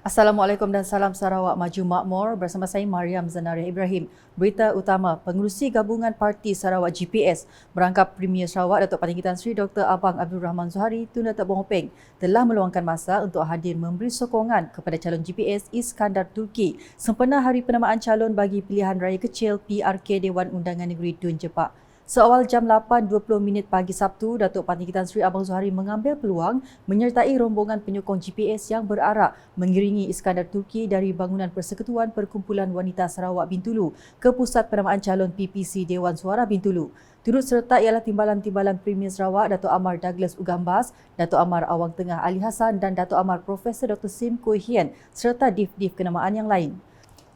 Assalamualaikum dan salam Sarawak Maju Makmur, bersama saya Mariam Zanaria Ibrahim. Berita utama, Pengerusi Gabungan Parti Sarawak GPS Merangkap Premier Sarawak Datuk Patinggi Tan Sri Dr. Abang Abdul Rahman Zuhari Tun Datuk Bongpeng telah meluangkan masa untuk hadir memberi sokongan kepada calon GPS Iskandar Turki sempena Hari Penamaan Calon bagi Pilihan Raya Kecil PRK Dewan Undangan Negeri Dun Jepak. Seawal jam 8.20 pagi Sabtu, Datuk Patinggi Tan Sri Abang Zuhari mengambil peluang menyertai rombongan penyokong GPS yang berarak mengiringi Iskandar Turki dari bangunan Persekutuan Perkumpulan Wanita Sarawak Bintulu ke Pusat Penamaan Calon PPC Dewan Suara Bintulu. Turut serta ialah Timbalan-Timbalan Premier Sarawak Datuk Amar Douglas Ugambas, Datuk Amar Awang Tengah Ali Hassan dan Datuk Amar Profesor Dr. Sim Koi Hian serta div-div kenamaan yang lain.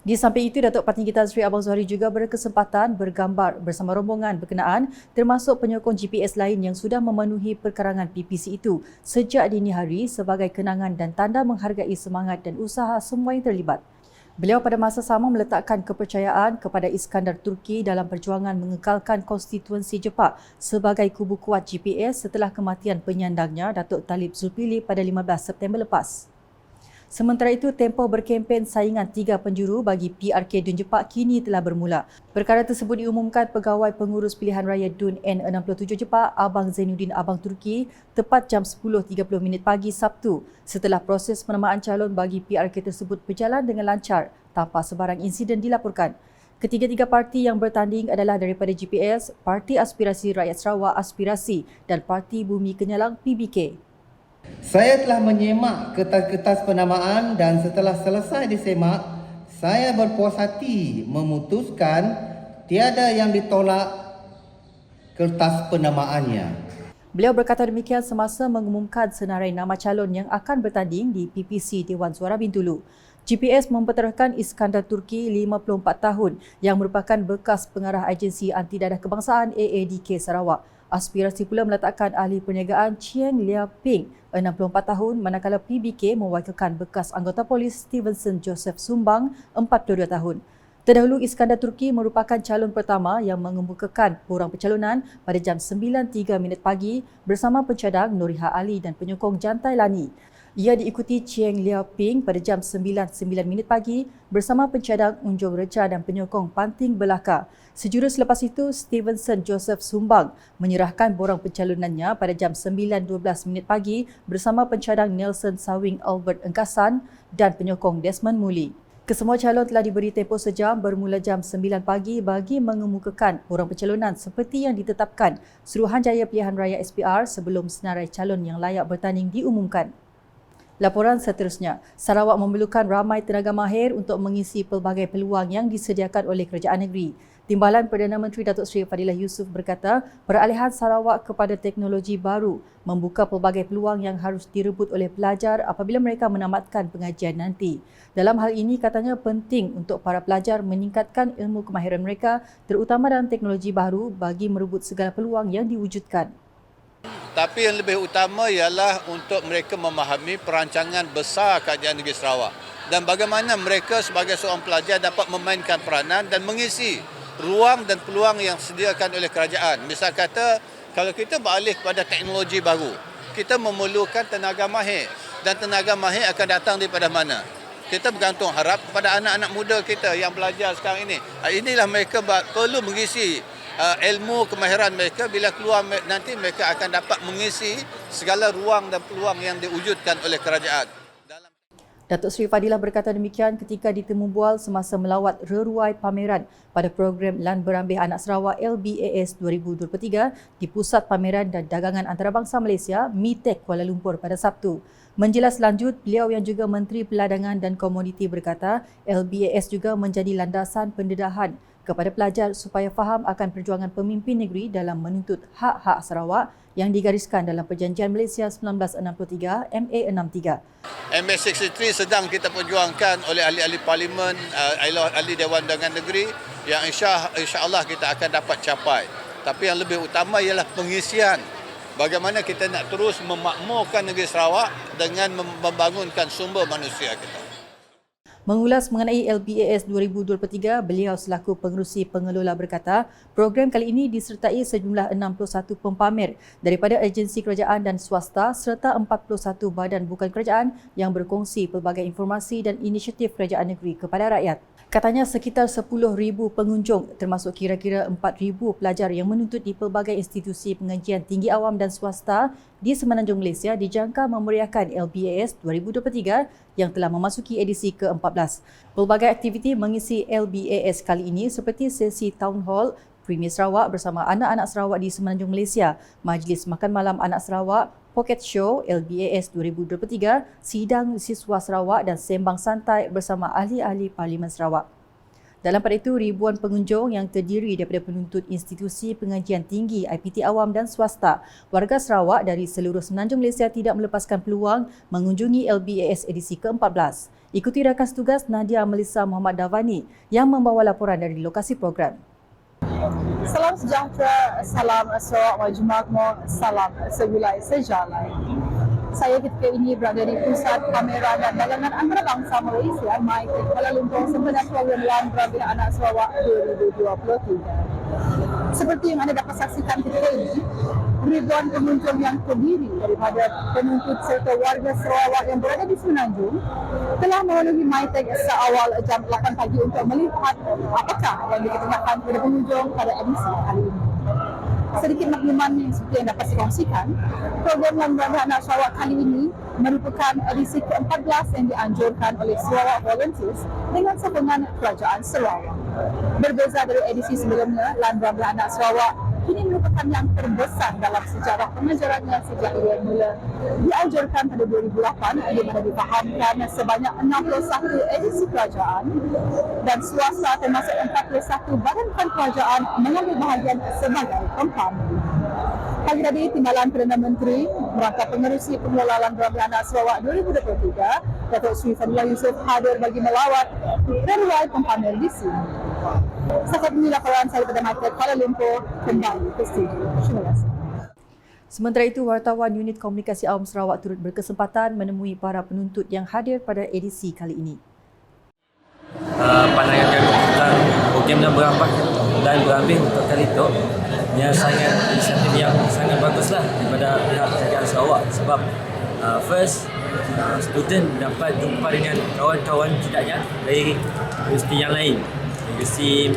Di samping itu, Datuk Patinggi Tan Sri Abang Zuhari juga berkesempatan bergambar bersama rombongan berkenaan termasuk penyokong GPS lain yang sudah memenuhi perkarangan PPC itu sejak dini hari sebagai kenangan dan tanda menghargai semangat dan usaha semua yang terlibat. Beliau pada masa sama meletakkan kepercayaan kepada Iskandar Turki dalam perjuangan mengekalkan konstituensi Jepak sebagai kubu kuat GPS setelah kematian penyandangnya Datuk Talib Zulkifli pada 15 September lepas. Sementara itu, tempoh berkempen saingan 3 penjuru bagi PRK Dun Jepak kini telah bermula. Perkara tersebut diumumkan Pegawai Pengurus Pilihan Raya Dun N67 Jepak, Abang Zainuddin Abang Turki, tepat jam 10.30 pagi Sabtu setelah proses penamaan calon bagi PRK tersebut berjalan dengan lancar tanpa sebarang insiden dilaporkan. Ketiga-tiga parti yang bertanding adalah daripada GPS, Parti Aspirasi Rakyat Sarawak Aspirasi dan Parti Bumi Kenyalang PBK. Saya telah menyemak kertas-kertas penamaan dan setelah selesai disemak, saya berpuas hati memutuskan tiada yang ditolak kertas penamaannya. Beliau berkata demikian semasa mengumumkan senarai nama calon yang akan bertanding di PPC Dewan Suara Bintulu. GPS memperterahkan Iskandar Turki, 54 tahun, yang merupakan bekas pengarah agensi anti dadah kebangsaan AADK Sarawak. Aspirasi pula meletakkan ahli perniagaan Chiang Lia Ping, 64 tahun, manakala PBK mewakilkan bekas anggota polis Stevenson Joseph Sumbang, 42 tahun. Terdahulu, Iskandar Turki merupakan calon pertama yang mengemukakan borang pencalonan pada jam 9.03 pagi bersama pencadang Nuriha Ali dan penyokong Jantai Lani. Ia diikuti Chiang Lia Ping pada jam 9.09 pagi bersama pencadang Unjong Reca dan penyokong Panting Belaka. Sejurus selepas itu, Stevenson Joseph Sumbang menyerahkan borang pencalonannya pada jam 9.12 pagi bersama pencadang Nelson Sawing Albert Engkasan dan penyokong Desmond Muli. Kesemua calon telah diberi tempoh sejam bermula jam 9 pagi bagi mengemukakan borang pencalonan seperti yang ditetapkan Suruhanjaya Pilihan Raya SPR sebelum senarai calon yang layak bertanding diumumkan. Laporan seterusnya, Sarawak memerlukan ramai tenaga mahir untuk mengisi pelbagai peluang yang disediakan oleh kerajaan negeri. Timbalan Perdana Menteri Datuk Seri Fadilah Yusof berkata, peralihan Sarawak kepada teknologi baru membuka pelbagai peluang yang harus direbut oleh pelajar apabila mereka menamatkan pengajian nanti. Dalam hal ini, katanya penting untuk para pelajar meningkatkan ilmu kemahiran mereka terutama dalam teknologi baru bagi merebut segala peluang yang diwujudkan. Tapi yang lebih utama ialah untuk mereka memahami perancangan besar Kerajaan Negeri Sarawak dan bagaimana mereka sebagai seorang pelajar dapat memainkan peranan dan mengisi ruang dan peluang yang disediakan oleh kerajaan. Misal kata, kalau kita beralih kepada teknologi baru, kita memerlukan tenaga mahir dan tenaga mahir akan datang daripada mana? Kita bergantung harap kepada anak-anak muda kita yang belajar sekarang ini. Inilah mereka perlu mengisi ilmu kemahiran mereka. Bila keluar nanti mereka akan dapat mengisi segala ruang dan peluang yang diwujudkan oleh kerajaan. Datuk Seri Fadilah berkata demikian ketika ditemu bual semasa melawat reruai pameran pada program Lan Berambih Anak Sarawak LBAS 2023 di Pusat Pameran dan Dagangan Antarabangsa Malaysia MITEC Kuala Lumpur pada Sabtu. Menjelas lanjut, beliau yang juga Menteri Peladangan dan Komoditi berkata LBAS juga menjadi landasan pendedahan kepada pelajar supaya faham akan perjuangan pemimpin negeri dalam menuntut hak-hak Sarawak yang digariskan dalam Perjanjian Malaysia 1963 MA63. MA63 sedang kita perjuangkan oleh ahli-ahli parlimen, ahli Dewan Undangan Negeri yang insya-Allah kita akan dapat capai. Tapi yang lebih utama ialah pengisian. Bagaimana kita nak terus memakmurkan negeri Sarawak dengan membangunkan sumber manusia kita. Mengulas mengenai LBAS 2023, beliau selaku pengerusi pengelola berkata, program kali ini disertai sejumlah 61 pempamer daripada agensi kerajaan dan swasta serta 41 badan bukan kerajaan yang berkongsi pelbagai informasi dan inisiatif kerajaan negeri kepada rakyat. Katanya sekitar 10,000 pengunjung termasuk kira-kira 4,000 pelajar yang menuntut di pelbagai institusi pengajian tinggi awam dan swasta di Semenanjung Malaysia dijangka memeriahkan LBAS 2023 yang telah memasuki edisi ke-14. Pelbagai aktiviti mengisi LBAS kali ini seperti sesi Town Hall Premier Sarawak bersama anak-anak Sarawak di Semenanjung Malaysia, Majlis Makan Malam Anak Sarawak, Pocket Show LBAS 2023, sidang siswa Sarawak dan sembang santai bersama ahli-ahli Parlimen Sarawak. Dalam pada itu, ribuan pengunjung yang terdiri daripada penuntut institusi pengajian tinggi, IPT awam dan swasta, warga Sarawak dari seluruh Semenanjung Malaysia tidak melepaskan peluang mengunjungi LBAS edisi ke-14. Ikuti rakan tugas Nadia Melissa Muhammad Davani yang membawa laporan dari lokasi program. Salam sejahtera, salam Sarawak Maju Makmur, salam segulai sejalan. Saya ketika ini berada di Pusat Pameran dan Dagangan Antarabangsa Malaysia, MAI, Kuala Lumpur sempena program Lan Perabilan Anak Sarawak 2023. Seperti yang anda dapat saksikan ketika ini, ribuan pengunjung yang terdiri daripada penuntut serta warga Sarawak yang berada di Semenanjung telah memenuhi MyTech seawal jam 8 pagi untuk melihat apakah yang dikenakan kepada pengunjung pada edisi kali ini. Sedikit makluman yang seperti yang dapat dikongsikan, program Lan Perabilan Anak Sarawak kali ini merupakan edisi ke-14 yang dianjurkan oleh Sarawak Volunteers dengan sokongan Kerajaan Sarawak. Berbeza dari edisi sebelumnya, Lan Perabilan Anak Sarawak ini merupakan yang terbesar dalam sejarah pengajarannya sejak ia mula dianjurkan pada 2008 di mana difahamkan sebanyak 61 edisi kerajaan dan swasta termasuk 41 badan bukan kerajaan mengambil bahagian sebagai pempamer. Pagi tadi, Timbalan Perdana Menteri merangkap pengerusi pengelola Lan Perabilan Anak Sarawak 2023, Datuk Seri Fadilah Yusof hadir bagi melawat renuai pempamer di sini. Setakat ini laporan saya pada Market Kuala Lumpur kembali ke studio. Terima kasih. Sementara itu, wartawan Unit Komunikasi Awam Sarawak turut berkesempatan menemui para penuntut yang hadir pada edisi kali ini. Pandangan kami tentang program dan berambil untuk kali itu ia sangat inisiatif yang sangat baguslah daripada pihak kerajaan Sarawak sebab first student dapat jumpa dengan kawan-kawan tidaknya dari universiti yang lain, universiti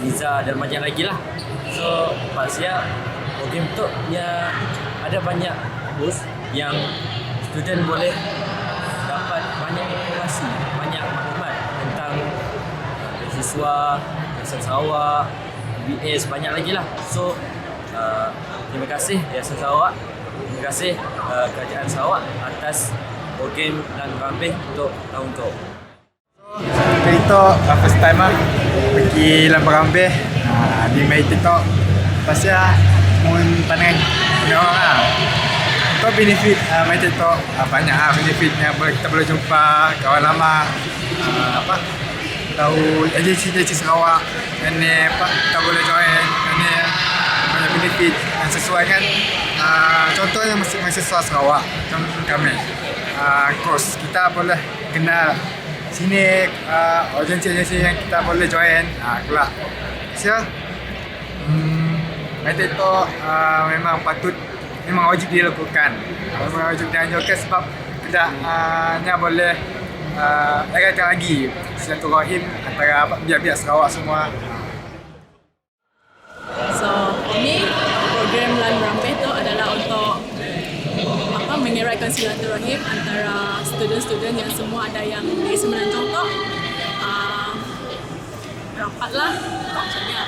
Liza dan banyak lagi lah. So pasal program tu ia ada banyak boost yang student boleh dapat banyak informasi, banyak maklumat tentang beasiswa, Yayasan Sarawak, BS, banyak lagi lah. So terima kasih Yayasan Sarawak, terima kasih Kerajaan Sarawak atas program Lan Perabilan untuk tahun tu. Kita first time pergi Lan Perabilan di Mei TikTok. Pasal mun pandangan orang lah. Untuk benefit Mei TikTok banyak benefitnya. Kita boleh jumpa kawan lama, tahu agensi Sarawak, ini kita boleh join, ini banyak benefit yang sesuai kan. Contohnya mahasiswa Sarawak, contoh kami, course kita boleh kenal sini agensi-agensi yang kita boleh join. Kelak, so TikTok memang patut, memang wajib dilakukan, memang wajib dianjurkan sebab tidak hanya boleh eratkan lagi silaturahim antara pihak-pihak Sarawak semua. So, ini program Lan Perabilan itu adalah untuk mengeratkan silaturahim antara student-student yang semua ada yang di Semenanjung tu rapatlah maksudnya.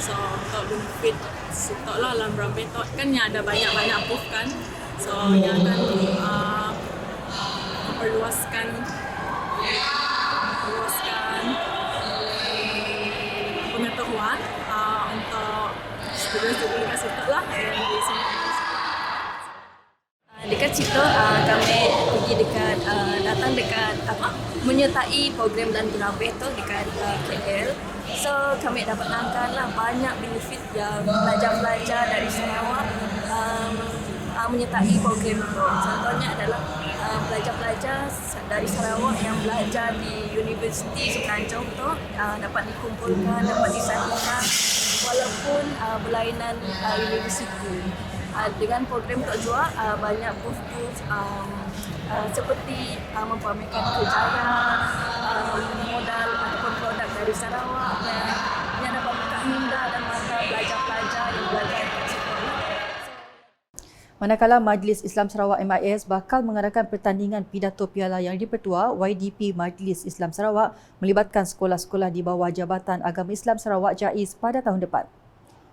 So, untuk benefit setelah Lan Perabilan tu kan yang ada banyak-banyak booth kan. So, yang akan memperluaskan pengetahuan untuk student-student dekat situ lah yang di sini. Dekat situ kami pergi dekat datang dekat menyertai program Lan Perabilan tu dekat KL. So kami dapat angkatlah banyak benefit yang pelajar-pelajar dari Sarawak menyertai program itu. Contohnya adalah pelajar-pelajar dari Sarawak yang belajar di Universiti Semenanjung tu dapat dikumpulkan, dapat disatukan walaupun berlainan universiti. Dengan program Tok Jua, banyak booth-booth seperti mempromokan kejayaan, modal ataupun produk dari Sarawak yang dapat buka minda dan mata pelajar-pelajar yang belajar di sekolah. Manakala Majlis Islam Sarawak MIS bakal mengadakan pertandingan pidato piala yang dipertua, YDP Majlis Islam Sarawak melibatkan sekolah-sekolah di bawah Jabatan Agama Islam Sarawak JAIS pada tahun depan.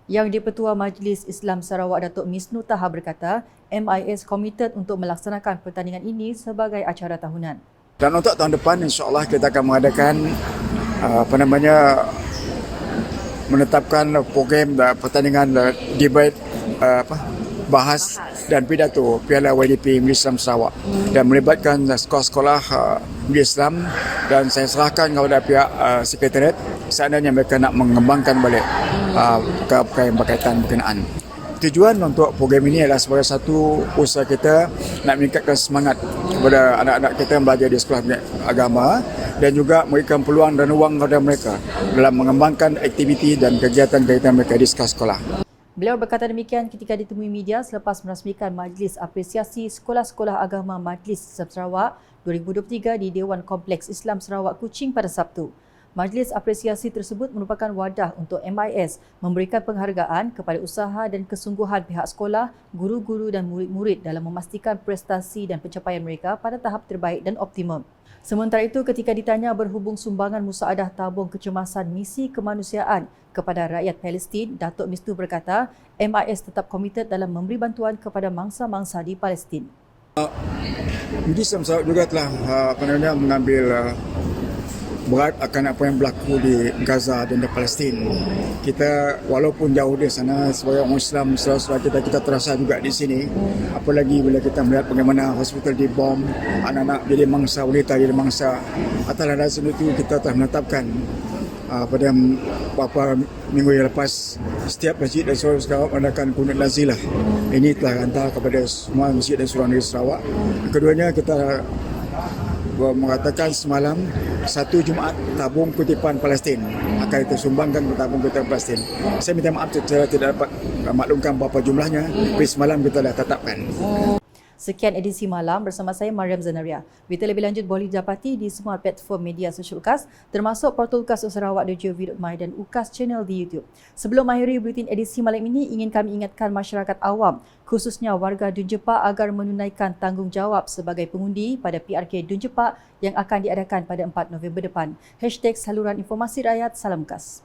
Yang di-Pertua Majlis Islam Sarawak Datuk Misnu Taha berkata, MIS komited untuk melaksanakan pertandingan ini sebagai acara tahunan. Dan untuk tahun depan, insya-Allah kita akan mengadakan menetapkan program pertandingan debate bahas dan pidato Piala YDP Majlis Islam Sarawak dan melibatkan sekolah-sekolah Islam, dan saya serahkan kepada pihak sekretariat seandainya mereka nak mengembangkan balik ke yang berkaitan berkenaan. Tujuan untuk program ini adalah sebagai satu usaha kita nak meningkatkan semangat kepada anak-anak kita yang belajar di sekolah agama dan juga memberikan peluang dan ruang kepada mereka dalam mengembangkan aktiviti dan kegiatan-kegiatan mereka di sekolah-sekolah. Beliau berkata demikian ketika ditemui media selepas merasmikan Majlis Apresiasi Sekolah-Sekolah Agama Majlis Islam Sarawak 2023 di Dewan Kompleks Islam Sarawak Kuching pada Sabtu. Majlis apresiasi tersebut merupakan wadah untuk MIS memberikan penghargaan kepada usaha dan kesungguhan pihak sekolah, guru-guru dan murid-murid dalam memastikan prestasi dan pencapaian mereka pada tahap terbaik dan optimum. Sementara itu, ketika ditanya berhubung sumbangan musaadah tabung kecemasan misi kemanusiaan kepada rakyat Palestin, Datuk Misnu berkata, MIS tetap komited dalam memberi bantuan kepada mangsa-mangsa di Palestin. Majlis Islam Sarawak juga telah mengambil berat akan apa yang berlaku di Gaza dan di Palestin. Kita walaupun jauh di sana, sebagai orang Islam, saudara-saudara kita terasa juga di sini. Apalagi bila kita melihat bagaimana hospital dibom, anak-anak jadi mangsa, wanita jadi mangsa. Atas dasar itu kita telah menetapkan pada beberapa minggu yang lepas, setiap masjid dan surau Sarawak mengadakan kunut nazilah. Ini telah hantar kepada semua masjid dan surau negeri Sarawak. Keduanya kita mengatakan semalam satu Jumaat tabung kutipan Palestin akan kita sumbangkan ke tabung kutipan Palestin. Saya minta maaf saya tidak dapat maklumkan berapa jumlahnya, tapi semalam kita dah tetapkan. Sekian edisi malam bersama saya Mariam Zanaria. Berita lebih lanjut boleh didapati di semua platform media sosial UKAS termasuk portal ukassarawak.gov.my dan UKAS channel di YouTube. Sebelum mengakhiri buletin edisi malam ini, ingin kami ingatkan masyarakat awam khususnya warga Dun Jepak agar menunaikan tanggungjawab sebagai pengundi pada PRK Dun Jepak yang akan diadakan pada 4 November depan. #Saluran Informasi Rakyat, Salam UKAS.